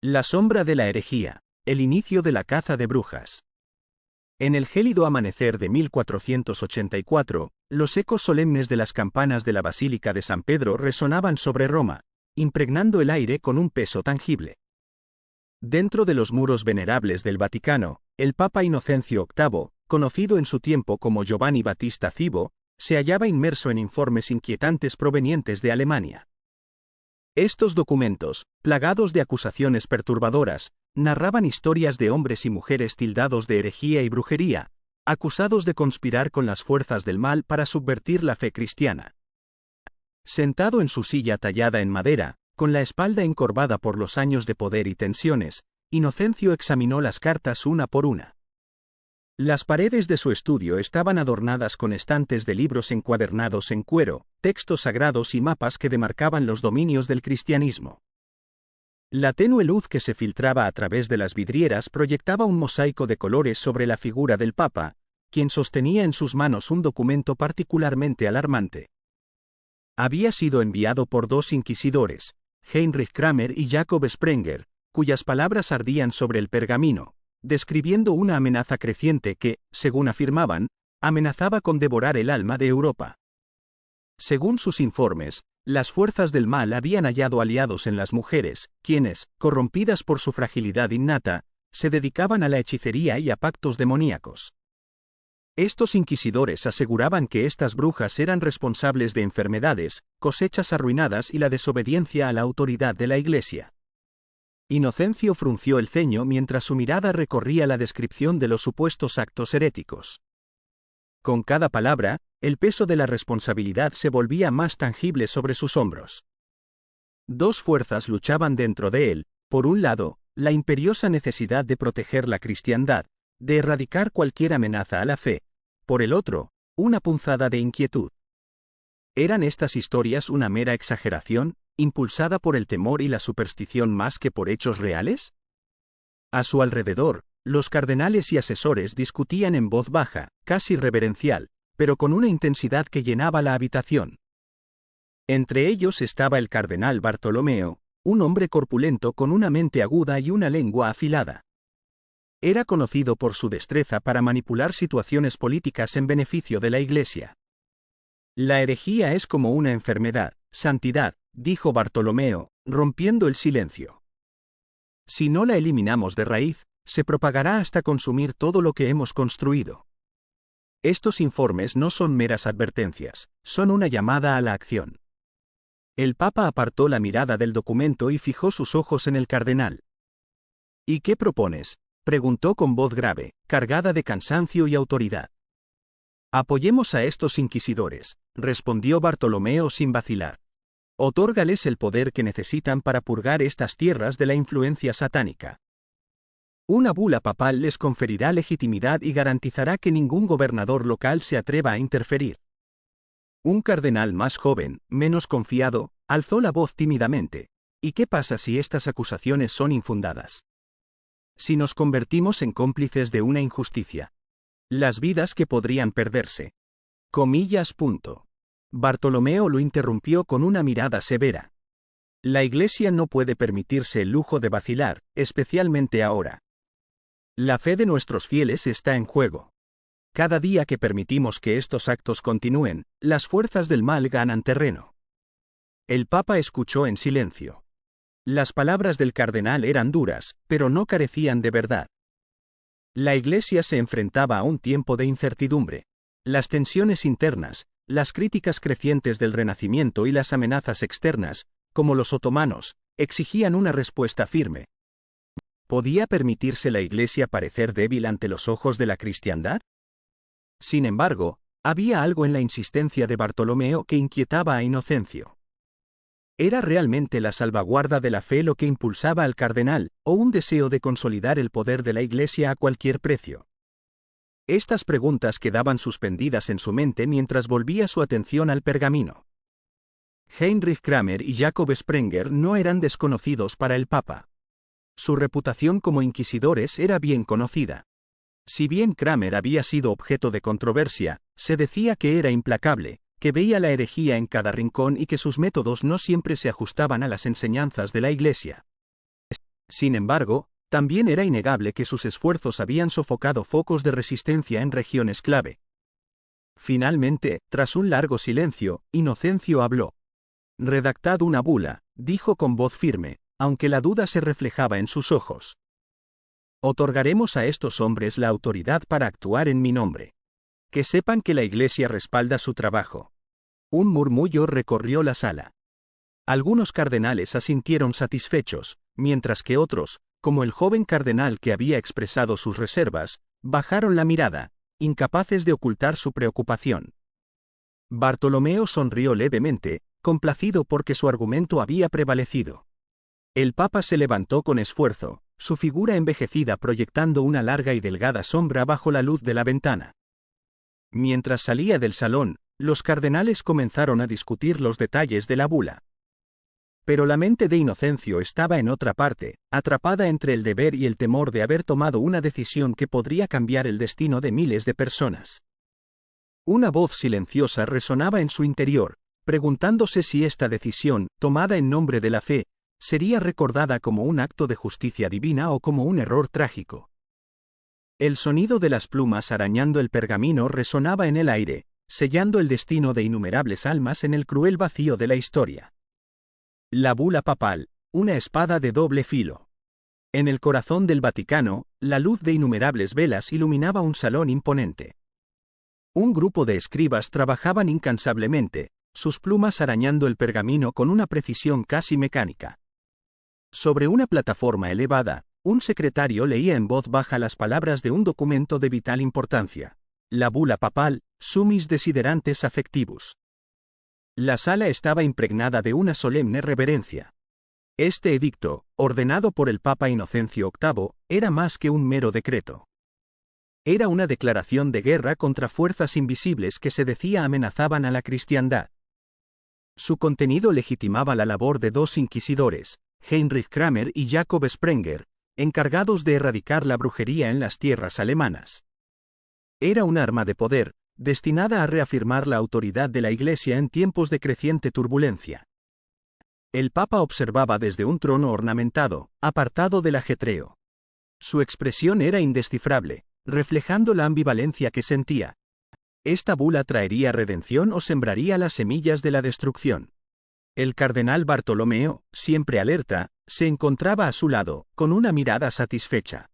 La sombra de la herejía, el inicio de la caza de brujas. En el gélido amanecer de 1484, los ecos solemnes de las campanas de la Basílica de San Pedro resonaban sobre Roma, impregnando el aire con un peso tangible. Dentro de los muros venerables del Vaticano, el Papa Inocencio VIII, conocido en su tiempo como Giovanni Battista Cibo, se hallaba inmerso en informes inquietantes provenientes de Alemania. Estos documentos, plagados de acusaciones perturbadoras, narraban historias de hombres y mujeres tildados de herejía y brujería, acusados de conspirar con las fuerzas del mal para subvertir la fe cristiana. Sentado en su silla tallada en madera, con la espalda encorvada por los años de poder y tensiones, Inocencio examinó las cartas una por una. Las paredes de su estudio estaban adornadas con estantes de libros encuadernados en cuero, textos sagrados y mapas que demarcaban los dominios del cristianismo. La tenue luz que se filtraba a través de las vidrieras proyectaba un mosaico de colores sobre la figura del Papa, quien sostenía en sus manos un documento particularmente alarmante. Había sido enviado por dos inquisidores, Heinrich Kramer y Jakob Sprenger, cuyas palabras ardían sobre el pergamino, describiendo una amenaza creciente que, según afirmaban, amenazaba con devorar el alma de Europa. Según sus informes, las fuerzas del mal habían hallado aliados en las mujeres, quienes, corrompidas por su fragilidad innata, se dedicaban a la hechicería y a pactos demoníacos. Estos inquisidores aseguraban que estas brujas eran responsables de enfermedades, cosechas arruinadas y la desobediencia a la autoridad de la Iglesia. Inocencio frunció el ceño mientras su mirada recorría la descripción de los supuestos actos heréticos. Con cada palabra, el peso de la responsabilidad se volvía más tangible sobre sus hombros. Dos fuerzas luchaban dentro de él: por un lado, la imperiosa necesidad de proteger la cristiandad, de erradicar cualquier amenaza a la fe; por el otro, una punzada de inquietud. ¿Eran estas historias una mera exageración, impulsada por el temor y la superstición más que por hechos reales? A su alrededor, los cardenales y asesores discutían en voz baja, casi reverencial, pero con una intensidad que llenaba la habitación. Entre ellos estaba el cardenal Bartolomeo, un hombre corpulento con una mente aguda y una lengua afilada. Era conocido por su destreza para manipular situaciones políticas en beneficio de la Iglesia. La herejía es como una enfermedad, santidad, dijo Bartolomeo, rompiendo el silencio. Si no la eliminamos de raíz, se propagará hasta consumir todo lo que hemos construido. Estos informes no son meras advertencias, son una llamada a la acción. El Papa apartó la mirada del documento y fijó sus ojos en el cardenal. ¿Y qué propones?, preguntó con voz grave, cargada de cansancio y autoridad. Apoyemos a estos inquisidores, respondió Bartolomeo sin vacilar. Otórgales el poder que necesitan para purgar estas tierras de la influencia satánica. Una bula papal les conferirá legitimidad y garantizará que ningún gobernador local se atreva a interferir. Un cardenal más joven, menos confiado, alzó la voz tímidamente. ¿Y qué pasa si estas acusaciones son infundadas? Si nos convertimos en cómplices de una injusticia. Las vidas que podrían perderse. Comillas. Bartolomeo lo interrumpió con una mirada severa. La Iglesia no puede permitirse el lujo de vacilar, especialmente ahora. La fe de nuestros fieles está en juego. Cada día que permitimos que estos actos continúen, las fuerzas del mal ganan terreno. El Papa escuchó en silencio. Las palabras del cardenal eran duras, pero no carecían de verdad. La Iglesia se enfrentaba a un tiempo de incertidumbre. Las tensiones internas, las críticas crecientes del Renacimiento y las amenazas externas, como los otomanos, exigían una respuesta firme. ¿Podía permitirse la Iglesia parecer débil ante los ojos de la cristiandad? Sin embargo, había algo en la insistencia de Bartolomeo que inquietaba a Inocencio. ¿Era realmente la salvaguarda de la fe lo que impulsaba al cardenal, o un deseo de consolidar el poder de la Iglesia a cualquier precio? Estas preguntas quedaban suspendidas en su mente mientras volvía su atención al pergamino. Heinrich Kramer y Jakob Sprenger no eran desconocidos para el Papa. Su reputación como inquisidores era bien conocida. Si bien Kramer había sido objeto de controversia, se decía que era implacable, que veía la herejía en cada rincón y que sus métodos no siempre se ajustaban a las enseñanzas de la Iglesia. Sin embargo, también era innegable que sus esfuerzos habían sofocado focos de resistencia en regiones clave. Finalmente, tras un largo silencio, Inocencio habló. «Redactad una bula», dijo con voz firme, aunque la duda se reflejaba en sus ojos. «Otorgaremos a estos hombres la autoridad para actuar en mi nombre. Que sepan que la Iglesia respalda su trabajo». Un murmullo recorrió la sala. Algunos cardenales asintieron satisfechos, mientras que otros, como el joven cardenal que había expresado sus reservas, bajaron la mirada, incapaces de ocultar su preocupación. Bartolomeo sonrió levemente, complacido porque su argumento había prevalecido. El Papa se levantó con esfuerzo, su figura envejecida proyectando una larga y delgada sombra bajo la luz de la ventana. Mientras salía del salón, los cardenales comenzaron a discutir los detalles de la bula. Pero la mente de Inocencio estaba en otra parte, atrapada entre el deber y el temor de haber tomado una decisión que podría cambiar el destino de miles de personas. Una voz silenciosa resonaba en su interior, preguntándose si esta decisión, tomada en nombre de la fe, sería recordada como un acto de justicia divina o como un error trágico. El sonido de las plumas arañando el pergamino resonaba en el aire, sellando el destino de innumerables almas en el cruel vacío de la historia. La bula papal, una espada de doble filo. En el corazón del Vaticano, la luz de innumerables velas iluminaba un salón imponente. Un grupo de escribas trabajaban incansablemente, sus plumas arañando el pergamino con una precisión casi mecánica. Sobre una plataforma elevada, un secretario leía en voz baja las palabras de un documento de vital importancia. La bula papal, Summis Desiderantes Affectivus. La sala estaba impregnada de una solemne reverencia. Este edicto, ordenado por el Papa Inocencio VIII, era más que un mero decreto. Era una declaración de guerra contra fuerzas invisibles que se decía amenazaban a la cristiandad. Su contenido legitimaba la labor de dos inquisidores, Heinrich Kramer y Jakob Sprenger, encargados de erradicar la brujería en las tierras alemanas. Era un arma de poder, destinada a reafirmar la autoridad de la Iglesia en tiempos de creciente turbulencia. El Papa observaba desde un trono ornamentado, apartado del ajetreo. Su expresión era indescifrable, reflejando la ambivalencia que sentía. ¿Esta bula traería redención o sembraría las semillas de la destrucción? El cardenal Bartolomeo, siempre alerta, se encontraba a su lado, con una mirada satisfecha.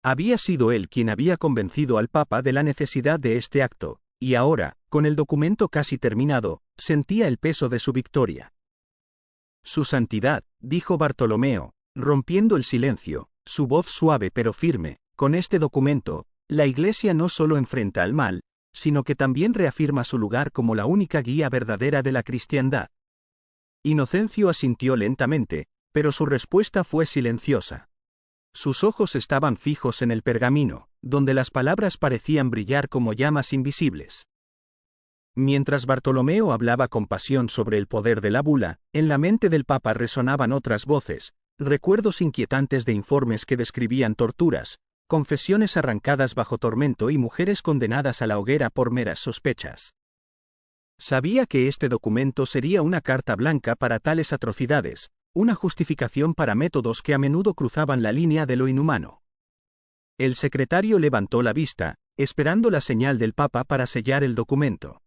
Había sido él quien había convencido al Papa de la necesidad de este acto, y ahora, con el documento casi terminado, sentía el peso de su victoria. Su santidad, dijo Bartolomeo, rompiendo el silencio, su voz suave pero firme, con este documento, la Iglesia no solo enfrenta al mal, sino que también reafirma su lugar como la única guía verdadera de la cristiandad. Inocencio asintió lentamente, pero su respuesta fue silenciosa. Sus ojos estaban fijos en el pergamino, donde las palabras parecían brillar como llamas invisibles. Mientras Bartolomeo hablaba con pasión sobre el poder de la bula, en la mente del Papa resonaban otras voces, recuerdos inquietantes de informes que describían torturas, confesiones arrancadas bajo tormento y mujeres condenadas a la hoguera por meras sospechas. Sabía que este documento sería una carta blanca para tales atrocidades, una justificación para métodos que a menudo cruzaban la línea de lo inhumano. El secretario levantó la vista, esperando la señal del Papa para sellar el documento.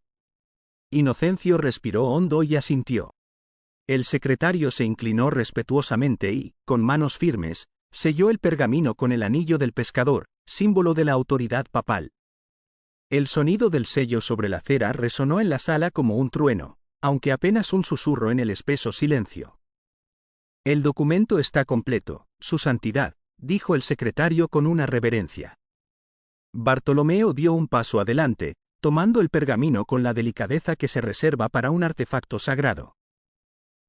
Inocencio respiró hondo y asintió. El secretario se inclinó respetuosamente y, con manos firmes, selló el pergamino con el anillo del pescador, símbolo de la autoridad papal. El sonido del sello sobre la cera resonó en la sala como un trueno, aunque apenas un susurro en el espeso silencio. El documento está completo, Su Santidad, dijo el secretario con una reverencia. Bartolomeo dio un paso adelante, tomando el pergamino con la delicadeza que se reserva para un artefacto sagrado.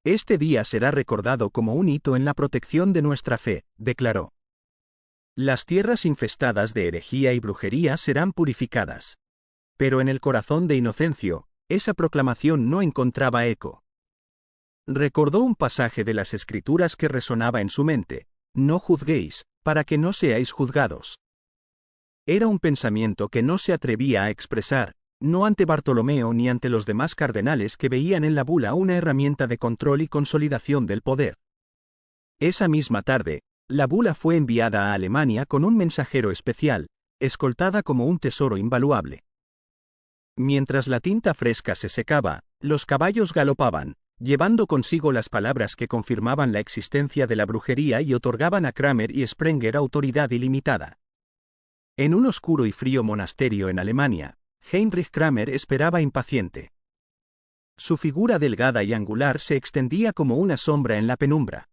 Este día será recordado como un hito en la protección de nuestra fe, declaró. Las tierras infestadas de herejía y brujería serán purificadas. Pero en el corazón de Inocencio, esa proclamación no encontraba eco. Recordó un pasaje de las Escrituras que resonaba en su mente: no juzguéis, para que no seáis juzgados. Era un pensamiento que no se atrevía a expresar, no ante Bartolomeo ni ante los demás cardenales que veían en la bula una herramienta de control y consolidación del poder. Esa misma tarde, la bula fue enviada a Alemania con un mensajero especial, escoltada como un tesoro invaluable. Mientras la tinta fresca se secaba, los caballos galopaban, llevando consigo las palabras que confirmaban la existencia de la brujería y otorgaban a Kramer y Sprenger autoridad ilimitada. En un oscuro y frío monasterio en Alemania, Heinrich Kramer esperaba impaciente. Su figura delgada y angular se extendía como una sombra en la penumbra.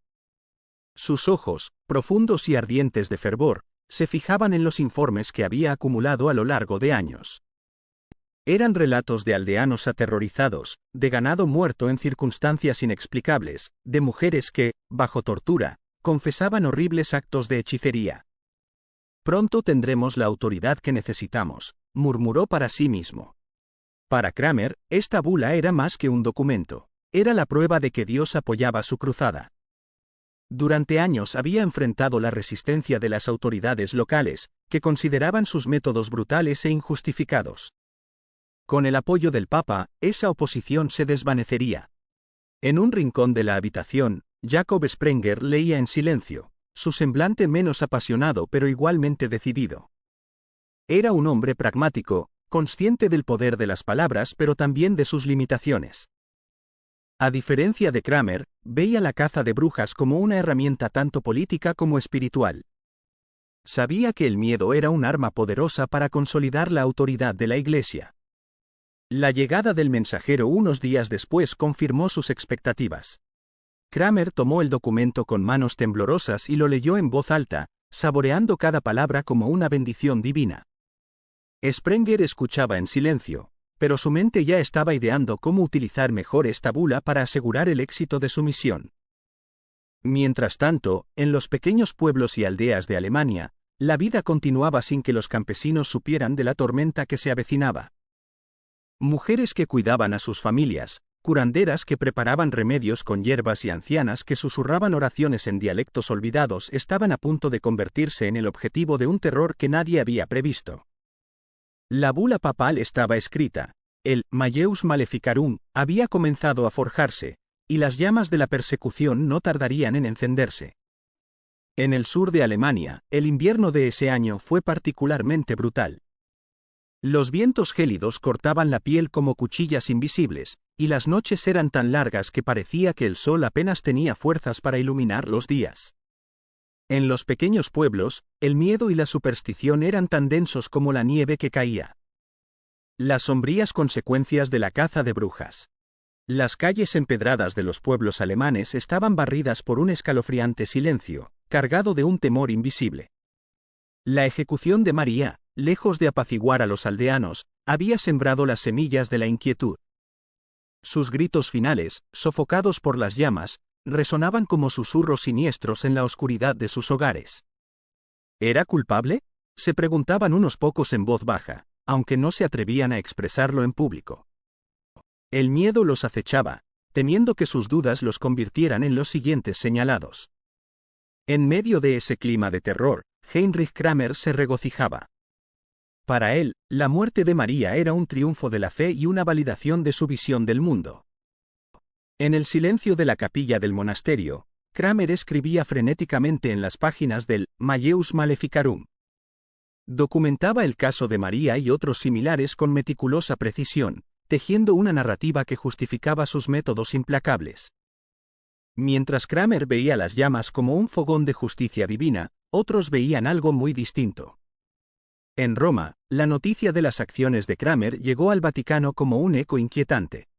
Sus ojos, profundos y ardientes de fervor, se fijaban en los informes que había acumulado a lo largo de años. Eran relatos de aldeanos aterrorizados, de ganado muerto en circunstancias inexplicables, de mujeres que, bajo tortura, confesaban horribles actos de hechicería. Pronto tendremos la autoridad que necesitamos, murmuró para sí mismo. Para Kramer, esta bula era más que un documento, era la prueba de que Dios apoyaba su cruzada. Durante años había enfrentado la resistencia de las autoridades locales, que consideraban sus métodos brutales e injustificados. Con el apoyo del Papa, esa oposición se desvanecería. En un rincón de la habitación, Jacob Sprenger leía en silencio, su semblante menos apasionado pero igualmente decidido. Era un hombre pragmático, consciente del poder de las palabras pero también de sus limitaciones. A diferencia de Kramer, veía la caza de brujas como una herramienta tanto política como espiritual. Sabía que el miedo era un arma poderosa para consolidar la autoridad de la Iglesia. La llegada del mensajero unos días después confirmó sus expectativas. Kramer tomó el documento con manos temblorosas y lo leyó en voz alta, saboreando cada palabra como una bendición divina. Sprenger escuchaba en silencio, pero su mente ya estaba ideando cómo utilizar mejor esta bula para asegurar el éxito de su misión. Mientras tanto, en los pequeños pueblos y aldeas de Alemania, la vida continuaba sin que los campesinos supieran de la tormenta que se avecinaba. Mujeres que cuidaban a sus familias, curanderas que preparaban remedios con hierbas y ancianas que susurraban oraciones en dialectos olvidados estaban a punto de convertirse en el objetivo de un terror que nadie había previsto. La bula papal estaba escrita, el Malleus Maleficarum había comenzado a forjarse, y las llamas de la persecución no tardarían en encenderse. En el sur de Alemania, el invierno de ese año fue particularmente brutal. Los vientos gélidos cortaban la piel como cuchillas invisibles, y las noches eran tan largas que parecía que el sol apenas tenía fuerzas para iluminar los días. En los pequeños pueblos, el miedo y la superstición eran tan densos como la nieve que caía. Las sombrías consecuencias de la caza de brujas. Las calles empedradas de los pueblos alemanes estaban barridas por un escalofriante silencio, cargado de un temor invisible. La ejecución de María, lejos de apaciguar a los aldeanos, había sembrado las semillas de la inquietud. Sus gritos finales, sofocados por las llamas, resonaban como susurros siniestros en la oscuridad de sus hogares. ¿Era culpable?, se preguntaban unos pocos en voz baja, aunque no se atrevían a expresarlo en público. El miedo los acechaba, temiendo que sus dudas los convirtieran en los siguientes señalados. En medio de ese clima de terror, Heinrich Kramer se regocijaba. Para él, la muerte de María era un triunfo de la fe y una validación de su visión del mundo. En el silencio de la capilla del monasterio, Kramer escribía frenéticamente en las páginas del Malleus Maleficarum. Documentaba el caso de María y otros similares con meticulosa precisión, tejiendo una narrativa que justificaba sus métodos implacables. Mientras Kramer veía las llamas como un fogón de justicia divina, otros veían algo muy distinto. En Roma, la noticia de las acciones de Kramer llegó al Vaticano como un eco inquietante.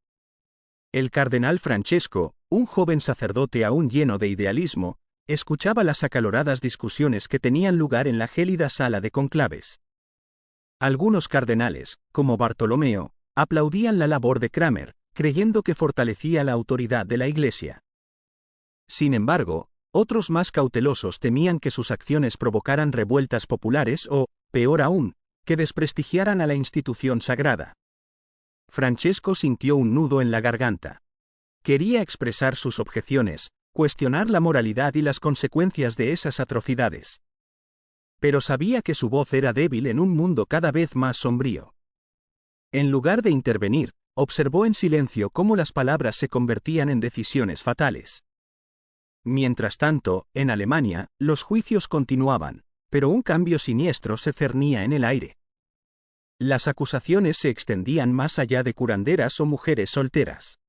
El cardenal Francesco, un joven sacerdote aún lleno de idealismo, escuchaba las acaloradas discusiones que tenían lugar en la gélida sala de conclaves. Algunos cardenales, como Bartolomeo, aplaudían la labor de Kramer, creyendo que fortalecía la autoridad de la Iglesia. Sin embargo, otros más cautelosos temían que sus acciones provocaran revueltas populares o, peor aún, que desprestigiaran a la institución sagrada. Francesco sintió un nudo en la garganta. Quería expresar sus objeciones, cuestionar la moralidad y las consecuencias de esas atrocidades. Pero sabía que su voz era débil en un mundo cada vez más sombrío. En lugar de intervenir, observó en silencio cómo las palabras se convertían en decisiones fatales. Mientras tanto, en Alemania, los juicios continuaban, pero un cambio siniestro se cernía en el aire. Las acusaciones se extendían más allá de curanderas o mujeres solteras.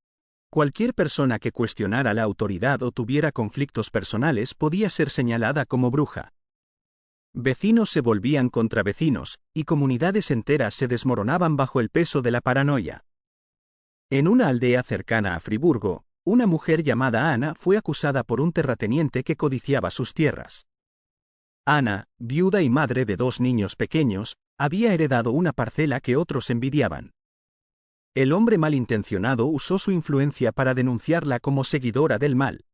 Cualquier persona que cuestionara la autoridad o tuviera conflictos personales podía ser señalada como bruja. Vecinos se volvían contra vecinos, y comunidades enteras se desmoronaban bajo el peso de la paranoia. En una aldea cercana a Friburgo, una mujer llamada Ana fue acusada por un terrateniente que codiciaba sus tierras. Ana, viuda y madre de 2 niños pequeños, había heredado una parcela que otros envidiaban. El hombre malintencionado usó su influencia para denunciarla como seguidora del mal.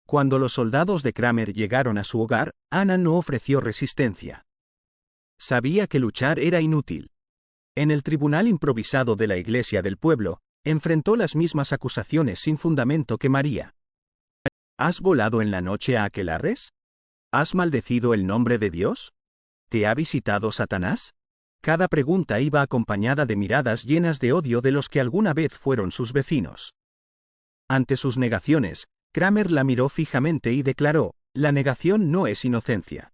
Cuando los soldados de Kramer llegaron a su hogar, Ana no ofreció resistencia. Sabía que luchar era inútil. En el tribunal improvisado de la iglesia del pueblo, enfrentó las mismas acusaciones sin fundamento que María. ¿Has volado en la noche a aquelarres? ¿Has maldecido el nombre de Dios? ¿Te ha visitado Satanás? Cada pregunta iba acompañada de miradas llenas de odio de los que alguna vez fueron sus vecinos. Ante sus negaciones, Kramer la miró fijamente y declaró: la negación no es inocencia.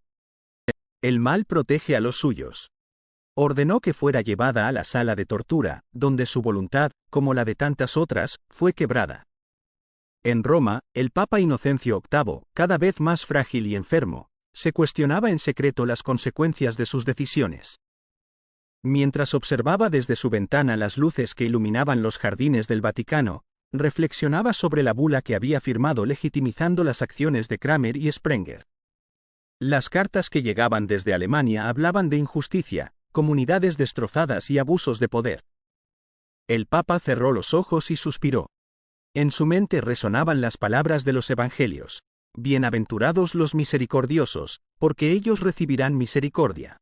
El mal protege a los suyos. Ordenó que fuera llevada a la sala de tortura, donde su voluntad, como la de tantas otras, fue quebrada. En Roma, el Papa Inocencio VIII, cada vez más frágil y enfermo, se cuestionaba en secreto las consecuencias de sus decisiones. Mientras observaba desde su ventana las luces que iluminaban los jardines del Vaticano, reflexionaba sobre la bula que había firmado legitimizando las acciones de Kramer y Sprenger. Las cartas que llegaban desde Alemania hablaban de injusticia, comunidades destrozadas y abusos de poder. El Papa cerró los ojos y suspiró. En su mente resonaban las palabras de los evangelios: bienaventurados los misericordiosos, porque ellos recibirán misericordia.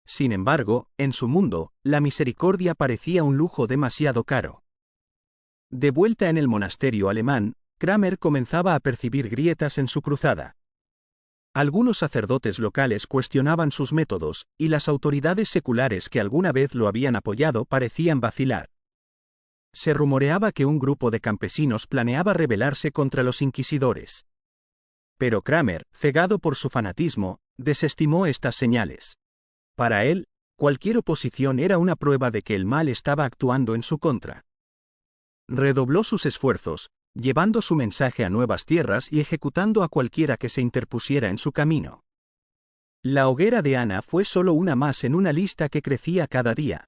Sin embargo, en su mundo, la misericordia parecía un lujo demasiado caro. De vuelta en el monasterio alemán, Kramer comenzaba a percibir grietas en su cruzada. Algunos sacerdotes locales cuestionaban sus métodos, y las autoridades seculares que alguna vez lo habían apoyado parecían vacilar. Se rumoreaba que un grupo de campesinos planeaba rebelarse contra los inquisidores. Pero Kramer, cegado por su fanatismo, desestimó estas señales. Para él, cualquier oposición era una prueba de que el mal estaba actuando en su contra. Redobló sus esfuerzos, llevando su mensaje a nuevas tierras y ejecutando a cualquiera que se interpusiera en su camino. La hoguera de Ana fue solo una más en una lista que crecía cada día.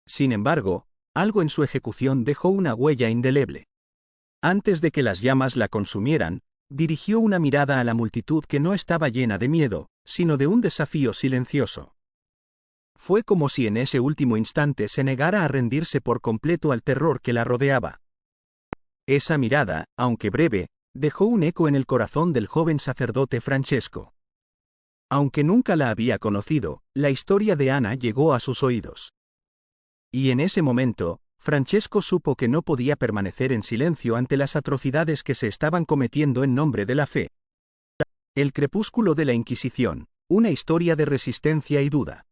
Sin embargo, algo en su ejecución dejó una huella indeleble. Antes de que las llamas la consumieran, dirigió una mirada a la multitud que no estaba llena de miedo, sino de un desafío silencioso. Fue como si en ese último instante se negara a rendirse por completo al terror que la rodeaba. Esa mirada, aunque breve, dejó un eco en el corazón del joven sacerdote Francesco. Aunque nunca la había conocido, la historia de Ana llegó a sus oídos. Y en ese momento, Francesco supo que no podía permanecer en silencio ante las atrocidades que se estaban cometiendo en nombre de la fe. El crepúsculo de la Inquisición, una historia de resistencia y duda.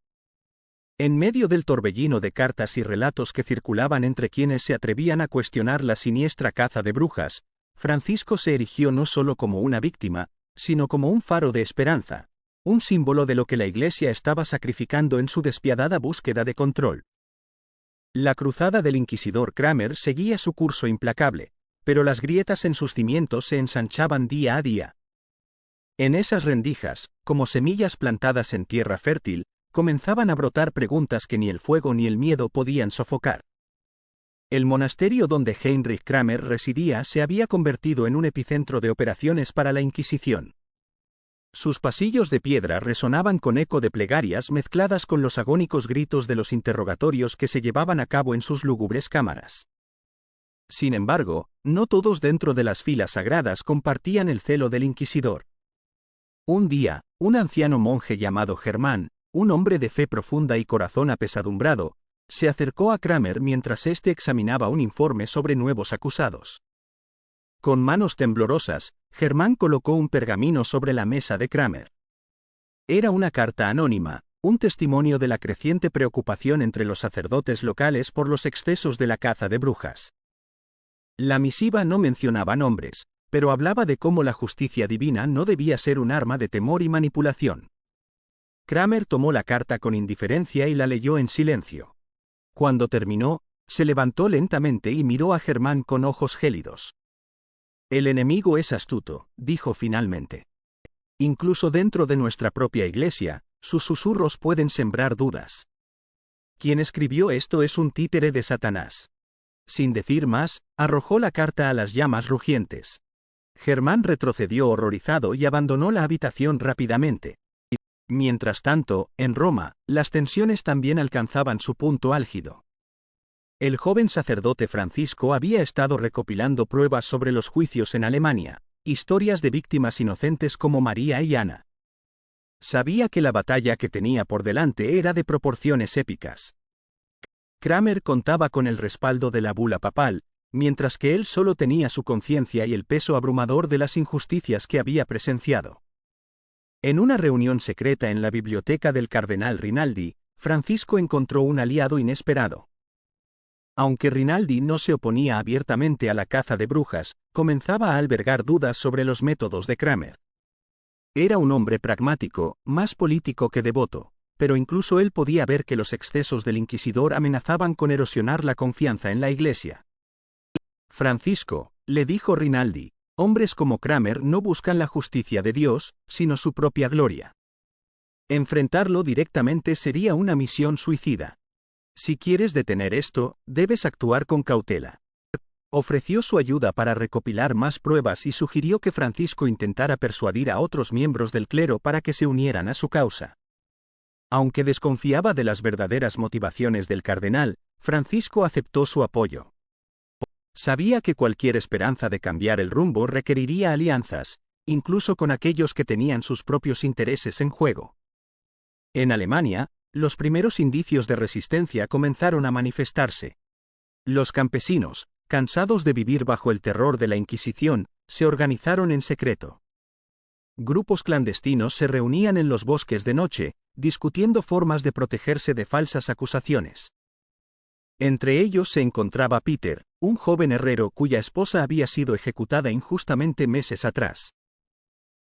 En medio del torbellino de cartas y relatos que circulaban entre quienes se atrevían a cuestionar la siniestra caza de brujas, Francisco se erigió no solo como una víctima, sino como un faro de esperanza, un símbolo de lo que la Iglesia estaba sacrificando en su despiadada búsqueda de control. La cruzada del inquisidor Kramer seguía su curso implacable, pero las grietas en sus cimientos se ensanchaban día a día. En esas rendijas, como semillas plantadas en tierra fértil, comenzaban a brotar preguntas que ni el fuego ni el miedo podían sofocar. El monasterio donde Heinrich Kramer residía se había convertido en un epicentro de operaciones para la Inquisición. Sus pasillos de piedra resonaban con eco de plegarias mezcladas con los agónicos gritos de los interrogatorios que se llevaban a cabo en sus lúgubres cámaras. Sin embargo, no todos dentro de las filas sagradas compartían el celo del inquisidor. Un día, un anciano monje llamado Germán, un hombre de fe profunda y corazón apesadumbrado, se acercó a Kramer mientras éste examinaba un informe sobre nuevos acusados. Con manos temblorosas, Germán colocó un pergamino sobre la mesa de Kramer. Era una carta anónima, un testimonio de la creciente preocupación entre los sacerdotes locales por los excesos de la caza de brujas. La misiva no mencionaba nombres, pero hablaba de cómo la justicia divina no debía ser un arma de temor y manipulación. Kramer tomó la carta con indiferencia y la leyó en silencio. Cuando terminó, se levantó lentamente y miró a Germán con ojos gélidos. El enemigo es astuto, dijo finalmente. Incluso dentro de nuestra propia iglesia, sus susurros pueden sembrar dudas. Quien escribió esto es un títere de Satanás. Sin decir más, arrojó la carta a las llamas rugientes. Germán retrocedió horrorizado y abandonó la habitación rápidamente. Mientras tanto, en Roma, las tensiones también alcanzaban su punto álgido. El joven sacerdote Francisco había estado recopilando pruebas sobre los juicios en Alemania, historias de víctimas inocentes como María y Ana. Sabía que la batalla que tenía por delante era de proporciones épicas. Kramer contaba con el respaldo de la bula papal, mientras que él solo tenía su conciencia y el peso abrumador de las injusticias que había presenciado. En una reunión secreta en la biblioteca del cardenal Rinaldi, Francisco encontró un aliado inesperado. Aunque Rinaldi no se oponía abiertamente a la caza de brujas, comenzaba a albergar dudas sobre los métodos de Kramer. Era un hombre pragmático, más político que devoto, pero incluso él podía ver que los excesos del inquisidor amenazaban con erosionar la confianza en la Iglesia. Francisco, le dijo Rinaldi, hombres como Kramer no buscan la justicia de Dios, sino su propia gloria. Enfrentarlo directamente sería una misión suicida. Si quieres detener esto, debes actuar con cautela. Ofreció su ayuda para recopilar más pruebas y sugirió que Francisco intentara persuadir a otros miembros del clero para que se unieran a su causa. Aunque desconfiaba de las verdaderas motivaciones del cardenal, Francisco aceptó su apoyo. Sabía que cualquier esperanza de cambiar el rumbo requeriría alianzas, incluso con aquellos que tenían sus propios intereses en juego. En Alemania, los primeros indicios de resistencia comenzaron a manifestarse. Los campesinos, cansados de vivir bajo el terror de la Inquisición, se organizaron en secreto. Grupos clandestinos se reunían en los bosques de noche, discutiendo formas de protegerse de falsas acusaciones. Entre ellos se encontraba Peter, un joven herrero cuya esposa había sido ejecutada injustamente meses atrás.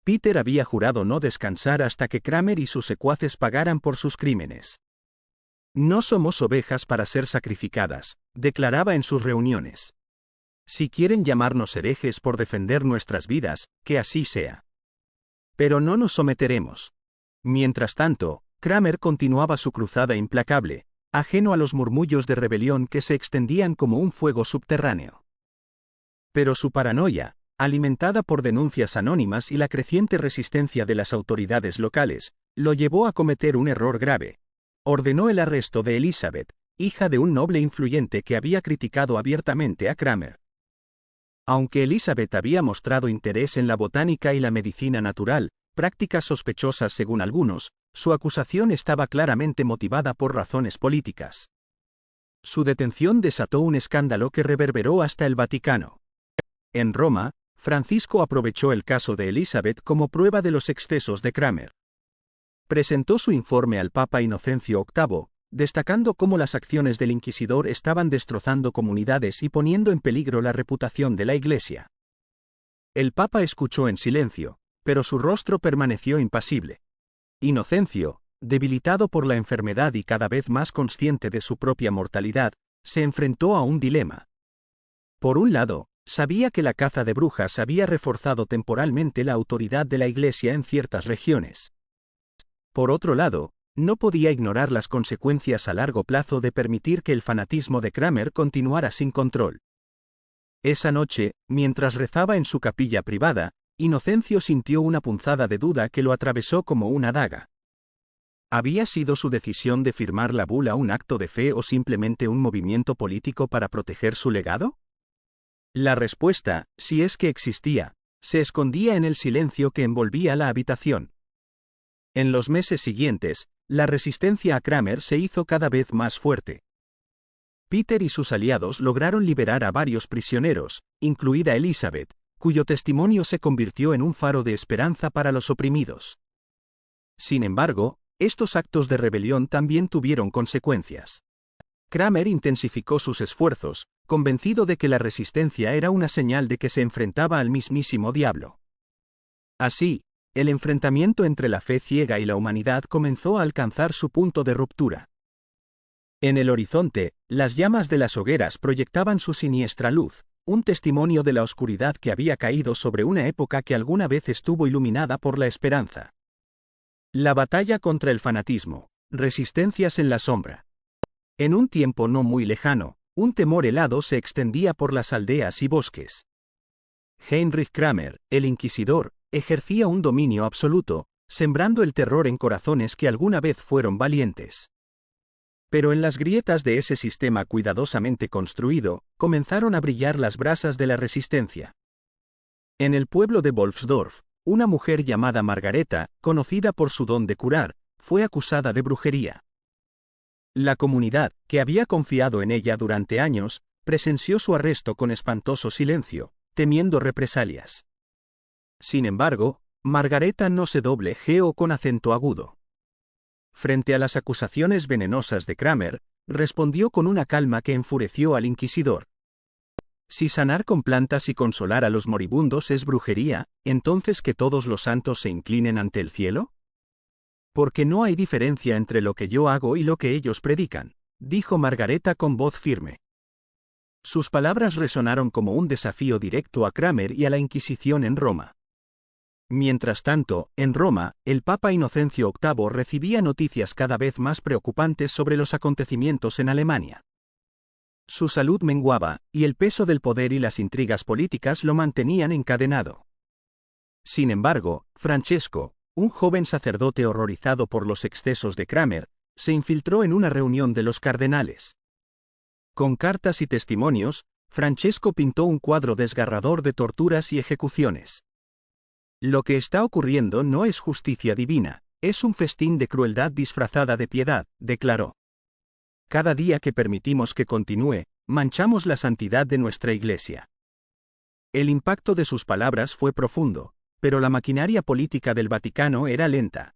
Peter había jurado no descansar hasta que Kramer y sus secuaces pagaran por sus crímenes. No somos ovejas para ser sacrificadas, declaraba en sus reuniones. Si quieren llamarnos herejes por defender nuestras vidas, que así sea. Pero no nos someteremos. Mientras tanto, Kramer continuaba su cruzada implacable, ajeno a los murmullos de rebelión que se extendían como un fuego subterráneo. Pero su paranoia, alimentada por denuncias anónimas y la creciente resistencia de las autoridades locales, lo llevó a cometer un error grave. Ordenó el arresto de Elizabeth, hija de un noble influyente que había criticado abiertamente a Kramer. Aunque Elizabeth había mostrado interés en la botánica y la medicina natural, prácticas sospechosas según algunos, su acusación estaba claramente motivada por razones políticas. Su detención desató un escándalo que reverberó hasta el Vaticano. En Roma, Francisco aprovechó el caso de Elizabeth como prueba de los excesos de Kramer. Presentó su informe al Papa Inocencio VIII, destacando cómo las acciones del inquisidor estaban destrozando comunidades y poniendo en peligro la reputación de la Iglesia. El Papa escuchó en silencio, pero su rostro permaneció impasible. Inocencio, debilitado por la enfermedad y cada vez más consciente de su propia mortalidad, se enfrentó a un dilema. Por un lado, sabía que la caza de brujas había reforzado temporalmente la autoridad de la Iglesia en ciertas regiones. Por otro lado, no podía ignorar las consecuencias a largo plazo de permitir que el fanatismo de Kramer continuara sin control. Esa noche, mientras rezaba en su capilla privada, Inocencio sintió una punzada de duda que lo atravesó como una daga. ¿Había sido su decisión de firmar la bula un acto de fe o simplemente un movimiento político para proteger su legado? La respuesta, si es que existía, se escondía en el silencio que envolvía la habitación. En los meses siguientes, la resistencia a Kramer se hizo cada vez más fuerte. Peter y sus aliados lograron liberar a varios prisioneros, incluida Elizabeth, cuyo testimonio se convirtió en un faro de esperanza para los oprimidos. Sin embargo, estos actos de rebelión también tuvieron consecuencias. Kramer intensificó sus esfuerzos, convencido de que la resistencia era una señal de que se enfrentaba al mismísimo diablo. Así, el enfrentamiento entre la fe ciega y la humanidad comenzó a alcanzar su punto de ruptura. En el horizonte, las llamas de las hogueras proyectaban su siniestra luz, un testimonio de la oscuridad que había caído sobre una época que alguna vez estuvo iluminada por la esperanza. La batalla contra el fanatismo, resistencias en la sombra. En un tiempo no muy lejano, un temor helado se extendía por las aldeas y bosques. Heinrich Kramer, el inquisidor, ejercía un dominio absoluto, sembrando el terror en corazones que alguna vez fueron valientes. Pero en las grietas de ese sistema cuidadosamente construido, comenzaron a brillar las brasas de la resistencia. En el pueblo de Wolfsdorf, una mujer llamada Margareta, conocida por su don de curar, fue acusada de brujería. La comunidad, que había confiado en ella durante años, presenció su arresto con espantoso silencio, temiendo represalias. Sin embargo, Margareta no se doblegeó con acento agudo. Frente a las acusaciones venenosas de Kramer, respondió con una calma que enfureció al inquisidor. Si sanar con plantas y consolar a los moribundos es brujería, ¿entonces que todos los santos se inclinen ante el cielo? Porque no hay diferencia entre lo que yo hago y lo que ellos predican, dijo Margareta con voz firme. Sus palabras resonaron como un desafío directo a Kramer y a la Inquisición en Roma. Mientras tanto, en Roma, el Papa Inocencio VIII recibía noticias cada vez más preocupantes sobre los acontecimientos en Alemania. Su salud menguaba, y el peso del poder y las intrigas políticas lo mantenían encadenado. Sin embargo, Francesco, un joven sacerdote horrorizado por los excesos de Kramer, se infiltró en una reunión de los cardenales. Con cartas y testimonios, Francesco pintó un cuadro desgarrador de torturas y ejecuciones. Lo que está ocurriendo no es justicia divina, es un festín de crueldad disfrazada de piedad, declaró. Cada día que permitimos que continúe, manchamos la santidad de nuestra Iglesia. El impacto de sus palabras fue profundo, pero la maquinaria política del Vaticano era lenta.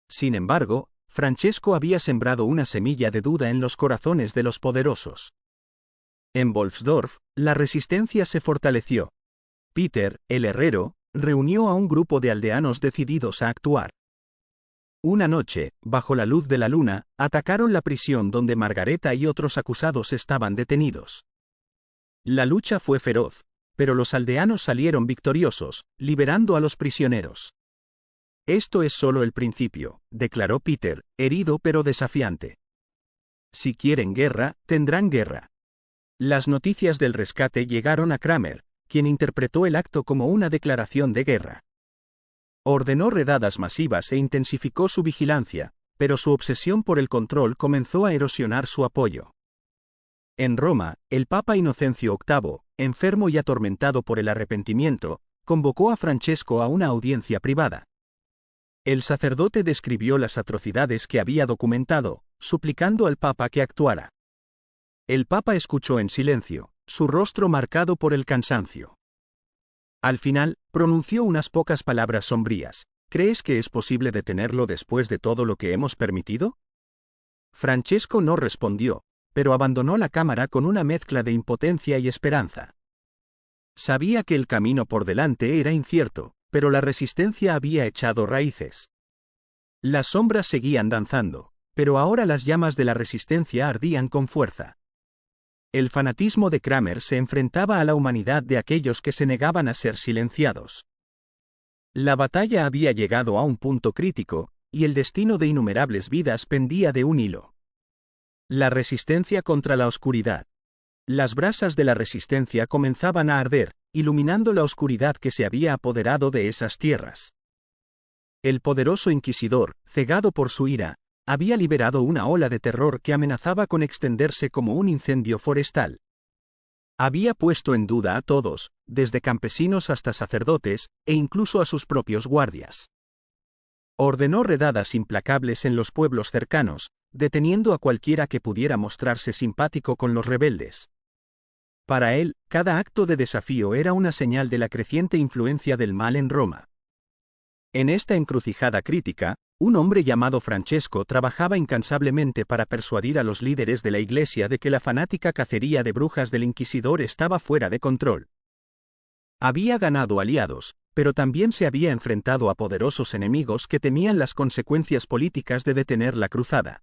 Sin embargo, Francesco había sembrado una semilla de duda en los corazones de los poderosos. En Wolfsdorf, la resistencia se fortaleció. Peter, el herrero, reunió a un grupo de aldeanos decididos a actuar. Una noche, bajo la luz de la luna, atacaron la prisión donde Margareta y otros acusados estaban detenidos. La lucha fue feroz, pero los aldeanos salieron victoriosos, liberando a los prisioneros. Esto es solo el principio, declaró Peter, herido pero desafiante. Si quieren guerra, tendrán guerra. Las noticias del rescate llegaron a Kramer, quien interpretó el acto como una declaración de guerra. Ordenó redadas masivas e intensificó su vigilancia, pero su obsesión por el control comenzó a erosionar su apoyo. En Roma, el Papa Inocencio VIII, enfermo y atormentado por el arrepentimiento, convocó a Francesco a una audiencia privada. El sacerdote describió las atrocidades que había documentado, suplicando al Papa que actuara. El Papa escuchó en silencio, su rostro marcado por el cansancio. Al final, pronunció unas pocas palabras sombrías. ¿Crees que es posible detenerlo después de todo lo que hemos permitido? Francesco no respondió, pero abandonó la cámara con una mezcla de impotencia y esperanza. Sabía que el camino por delante era incierto, pero la resistencia había echado raíces. Las sombras seguían danzando, pero ahora las llamas de la resistencia ardían con fuerza. El fanatismo de Kramer se enfrentaba a la humanidad de aquellos que se negaban a ser silenciados. La batalla había llegado a un punto crítico, y el destino de innumerables vidas pendía de un hilo. La resistencia contra la oscuridad. Las brasas de la resistencia comenzaban a arder, iluminando la oscuridad que se había apoderado de esas tierras. El poderoso inquisidor, cegado por su ira, había liberado una ola de terror que amenazaba con extenderse como un incendio forestal. Había puesto en duda a todos, desde campesinos hasta sacerdotes, e incluso a sus propios guardias. Ordenó redadas implacables en los pueblos cercanos, deteniendo a cualquiera que pudiera mostrarse simpático con los rebeldes. Para él, cada acto de desafío era una señal de la creciente influencia del mal en Roma. En esta encrucijada crítica, Un hombre llamado Francesco trabajaba incansablemente para persuadir a los líderes de la Iglesia de que la fanática cacería de brujas del inquisidor estaba fuera de control. Había ganado aliados, pero también se había enfrentado a poderosos enemigos que temían las consecuencias políticas de detener la cruzada.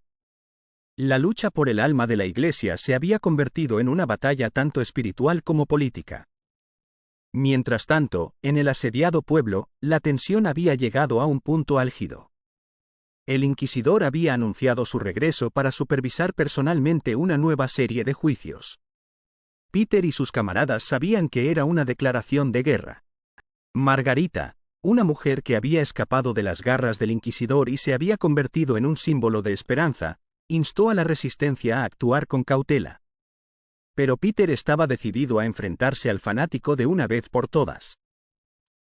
La lucha por el alma de la Iglesia se había convertido en una batalla tanto espiritual como política. Mientras tanto, en el asediado pueblo, la tensión había llegado a un punto álgido. El inquisidor había anunciado su regreso para supervisar personalmente una nueva serie de juicios. Peter y sus camaradas sabían que era una declaración de guerra. Margarita, una mujer que había escapado de las garras del inquisidor y se había convertido en un símbolo de esperanza, instó a la resistencia a actuar con cautela. Pero Peter estaba decidido a enfrentarse al fanático de una vez por todas.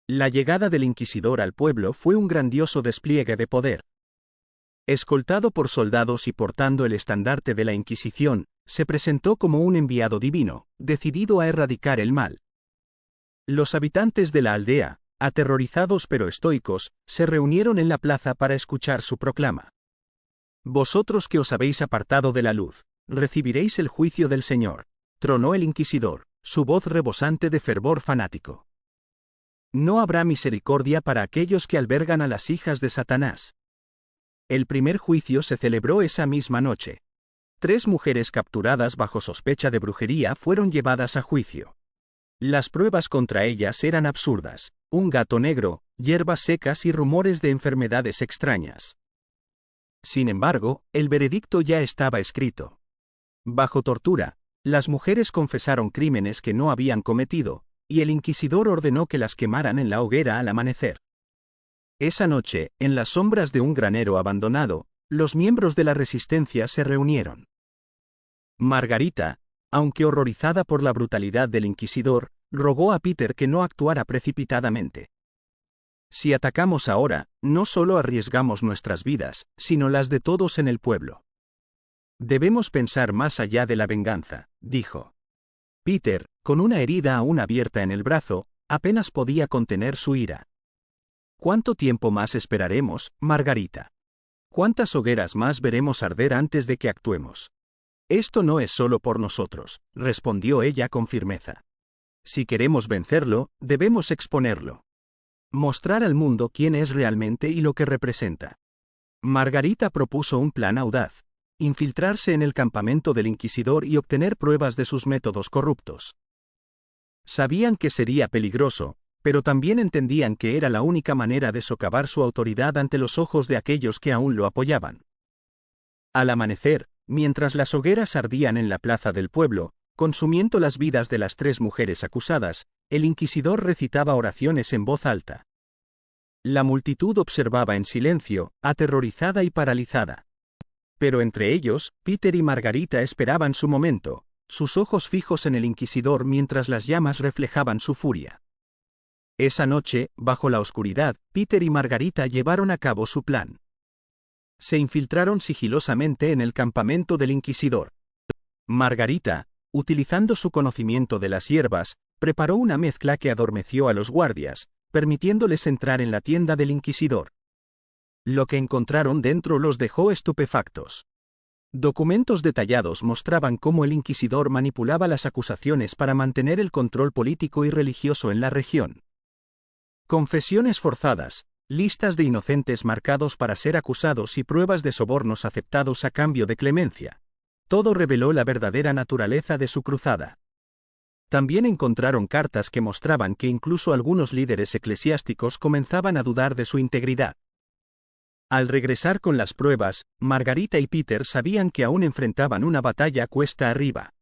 La llegada del inquisidor al pueblo fue un grandioso despliegue de poder. Escoltado por soldados y portando el estandarte de la Inquisición, se presentó como un enviado divino, decidido a erradicar el mal. Los habitantes de la aldea, aterrorizados pero estoicos, se reunieron en la plaza para escuchar su proclama. Vosotros que os habéis apartado de la luz, recibiréis el juicio del Señor, tronó el inquisidor, su voz rebosante de fervor fanático. No habrá misericordia para aquellos que albergan a las hijas de Satanás. El primer juicio se celebró esa misma noche. 3 mujeres capturadas bajo sospecha de brujería fueron llevadas a juicio. Las pruebas contra ellas eran absurdas: un gato negro, hierbas secas y rumores de enfermedades extrañas. Sin embargo, el veredicto ya estaba escrito. Bajo tortura, las mujeres confesaron crímenes que no habían cometido, y el inquisidor ordenó que las quemaran en la hoguera al amanecer. Esa noche, en las sombras de un granero abandonado, los miembros de la resistencia se reunieron. Margarita, aunque horrorizada por la brutalidad del inquisidor, rogó a Peter que no actuara precipitadamente. Si atacamos ahora, no solo arriesgamos nuestras vidas, sino las de todos en el pueblo. Debemos pensar más allá de la venganza, dijo. Peter, con una herida aún abierta en el brazo, apenas podía contener su ira. ¿Cuánto tiempo más esperaremos, Margarita? ¿Cuántas hogueras más veremos arder antes de que actuemos? Esto no es solo por nosotros, respondió ella con firmeza. Si queremos vencerlo, debemos exponerlo. Mostrar al mundo quién es realmente y lo que representa. Margarita propuso un plan audaz: infiltrarse en el campamento del inquisidor y obtener pruebas de sus métodos corruptos. Sabían que sería peligroso, pero también entendían que era la única manera de socavar su autoridad ante los ojos de aquellos que aún lo apoyaban. Al amanecer, mientras las hogueras ardían en la plaza del pueblo, consumiendo las vidas de las 3 mujeres acusadas, el inquisidor recitaba oraciones en voz alta. La multitud observaba en silencio, aterrorizada y paralizada. Pero entre ellos, Peter y Margarita esperaban su momento, sus ojos fijos en el inquisidor mientras las llamas reflejaban su furia. Esa noche, bajo la oscuridad, Peter y Margarita llevaron a cabo su plan. Se infiltraron sigilosamente en el campamento del inquisidor. Margarita, utilizando su conocimiento de las hierbas, preparó una mezcla que adormeció a los guardias, permitiéndoles entrar en la tienda del inquisidor. Lo que encontraron dentro los dejó estupefactos. Documentos detallados mostraban cómo el inquisidor manipulaba las acusaciones para mantener el control político y religioso en la región. Confesiones forzadas, listas de inocentes marcados para ser acusados y pruebas de sobornos aceptados a cambio de clemencia. Todo reveló la verdadera naturaleza de su cruzada. También encontraron cartas que mostraban que incluso algunos líderes eclesiásticos comenzaban a dudar de su integridad. Al regresar con las pruebas, Margarita y Peter sabían que aún enfrentaban una batalla cuesta arriba.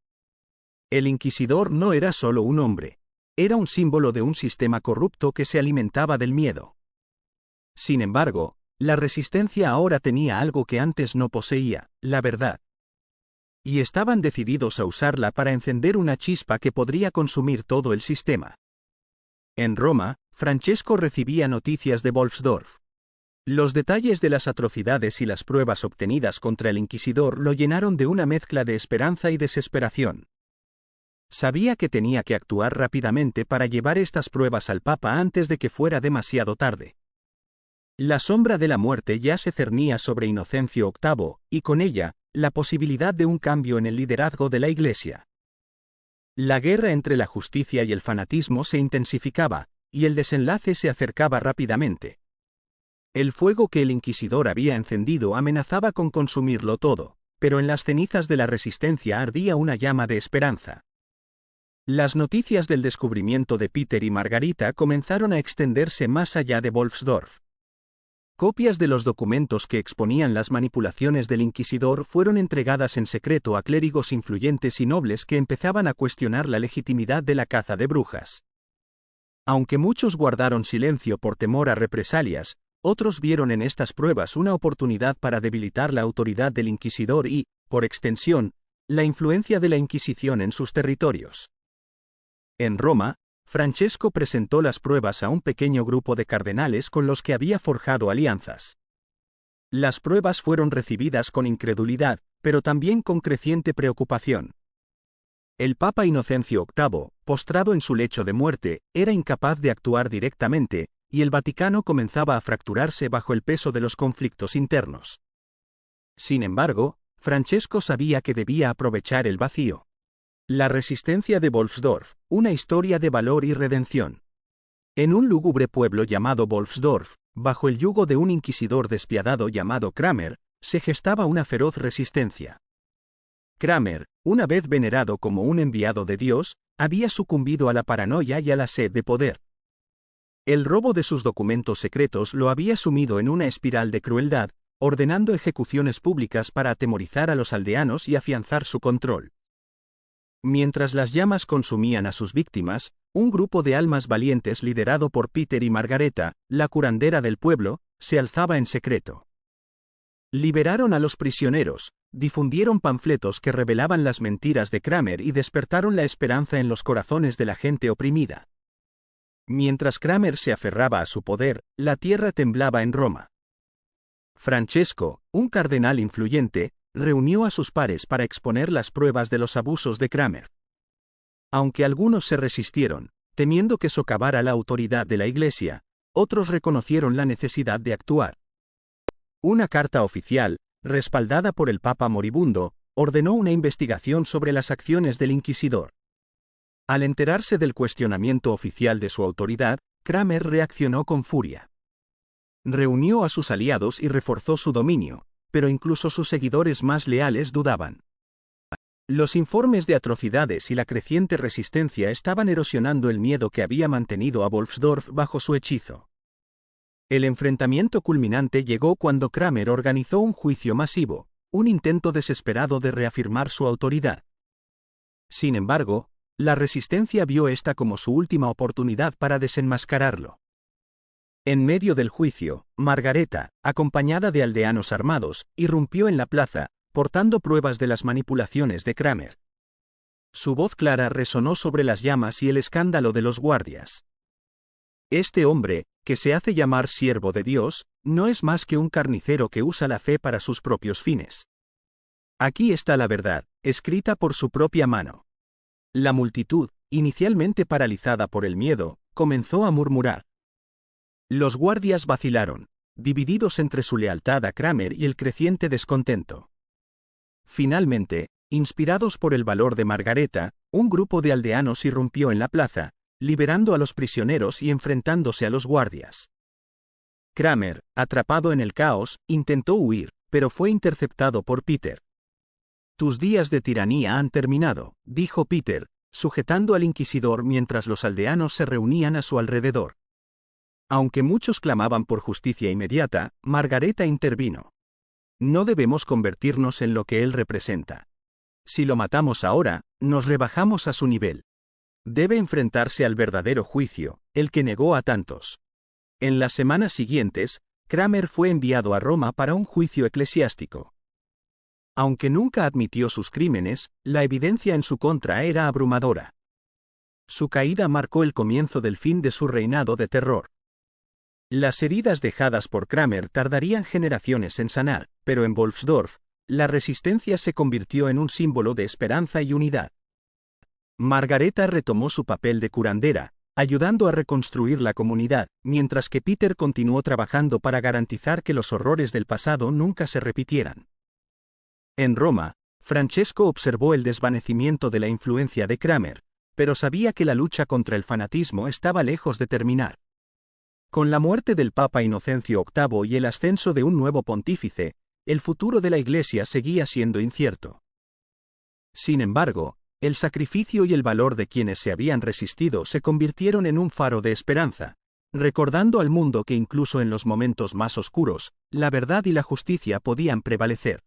El inquisidor no era solo un hombre. Era un símbolo de un sistema corrupto que se alimentaba del miedo. Sin embargo, la resistencia ahora tenía algo que antes no poseía: la verdad. Y estaban decididos a usarla para encender una chispa que podría consumir todo el sistema. En Roma, Francesco recibía noticias de Wolfsdorf. Los detalles de las atrocidades y las pruebas obtenidas contra el inquisidor lo llenaron de una mezcla de esperanza y desesperación. Sabía que tenía que actuar rápidamente para llevar estas pruebas al Papa antes de que fuera demasiado tarde. La sombra de la muerte ya se cernía sobre Inocencio VIII, y con ella, la posibilidad de un cambio en el liderazgo de la Iglesia. La guerra entre la justicia y el fanatismo se intensificaba, y el desenlace se acercaba rápidamente. El fuego que el inquisidor había encendido amenazaba con consumirlo todo, pero en las cenizas de la resistencia ardía una llama de esperanza. Las noticias del descubrimiento de Peter y Margarita comenzaron a extenderse más allá de Wolfsdorf. Copias de los documentos que exponían las manipulaciones del inquisidor fueron entregadas en secreto a clérigos influyentes y nobles que empezaban a cuestionar la legitimidad de la caza de brujas. Aunque muchos guardaron silencio por temor a represalias, otros vieron en estas pruebas una oportunidad para debilitar la autoridad del inquisidor y, por extensión, la influencia de la Inquisición en sus territorios. En Roma, Francesco presentó las pruebas a un pequeño grupo de cardenales con los que había forjado alianzas. Las pruebas fueron recibidas con incredulidad, pero también con creciente preocupación. El Papa Inocencio VIII, postrado en su lecho de muerte, era incapaz de actuar directamente, y el Vaticano comenzaba a fracturarse bajo el peso de los conflictos internos. Sin embargo, Francesco sabía que debía aprovechar el vacío. La resistencia de Wolfsdorf, una historia de valor y redención. En un lúgubre pueblo llamado Wolfsdorf, bajo el yugo de un inquisidor despiadado llamado Kramer, se gestaba una feroz resistencia. Kramer, una vez venerado como un enviado de Dios, había sucumbido a la paranoia y a la sed de poder. El robo de sus documentos secretos lo había sumido en una espiral de crueldad, ordenando ejecuciones públicas para atemorizar a los aldeanos y afianzar su control. Mientras las llamas consumían a sus víctimas, un grupo de almas valientes liderado por Peter y Margareta, la curandera del pueblo, se alzaba en secreto. Liberaron a los prisioneros, difundieron panfletos que revelaban las mentiras de Kramer y despertaron la esperanza en los corazones de la gente oprimida. Mientras Kramer se aferraba a su poder, la tierra temblaba en Roma. Francesco, un cardenal influyente, reunió a sus pares para exponer las pruebas de los abusos de Kramer. Aunque algunos se resistieron, temiendo que socavara la autoridad de la Iglesia, otros reconocieron la necesidad de actuar. Una carta oficial, respaldada por el Papa moribundo, ordenó una investigación sobre las acciones del inquisidor. Al enterarse del cuestionamiento oficial de su autoridad, Kramer reaccionó con furia. Reunió a sus aliados y reforzó su dominio, pero incluso sus seguidores más leales dudaban. Los informes de atrocidades y la creciente resistencia estaban erosionando el miedo que había mantenido a Wolfsdorf bajo su hechizo. El enfrentamiento culminante llegó cuando Kramer organizó un juicio masivo, un intento desesperado de reafirmar su autoridad. Sin embargo, la resistencia vio esta como su última oportunidad para desenmascararlo. En medio del juicio, Margareta, acompañada de aldeanos armados, irrumpió en la plaza, portando pruebas de las manipulaciones de Kramer. Su voz clara resonó sobre las llamas y el escándalo de los guardias. Este hombre, que se hace llamar siervo de Dios, no es más que un carnicero que usa la fe para sus propios fines. Aquí está la verdad, escrita por su propia mano. La multitud, inicialmente paralizada por el miedo, comenzó a murmurar. Los guardias vacilaron, divididos entre su lealtad a Kramer y el creciente descontento. Finalmente, inspirados por el valor de Margareta, un grupo de aldeanos irrumpió en la plaza, liberando a los prisioneros y enfrentándose a los guardias. Kramer, atrapado en el caos, intentó huir, pero fue interceptado por Peter. «Tus días de tiranía han terminado», dijo Peter, sujetando al inquisidor mientras los aldeanos se reunían a su alrededor. Aunque muchos clamaban por justicia inmediata, Margareta intervino. «No debemos convertirnos en lo que él representa. Si lo matamos ahora, nos rebajamos a su nivel. Debe enfrentarse al verdadero juicio, el que negó a tantos». En las semanas siguientes, Kramer fue enviado a Roma para un juicio eclesiástico. Aunque nunca admitió sus crímenes, la evidencia en su contra era abrumadora. Su caída marcó el comienzo del fin de su reinado de terror. Las heridas dejadas por Kramer tardarían generaciones en sanar, pero en Wolfsdorf, la resistencia se convirtió en un símbolo de esperanza y unidad. Margareta retomó su papel de curandera, ayudando a reconstruir la comunidad, mientras que Peter continuó trabajando para garantizar que los horrores del pasado nunca se repitieran. En Roma, Francesco observó el desvanecimiento de la influencia de Cranmer, pero sabía que la lucha contra el fanatismo estaba lejos de terminar. Con la muerte del Papa Inocencio VIII y el ascenso de un nuevo pontífice, el futuro de la Iglesia seguía siendo incierto. Sin embargo, el sacrificio y el valor de quienes se habían resistido se convirtieron en un faro de esperanza, recordando al mundo que incluso en los momentos más oscuros, la verdad y la justicia podían prevalecer.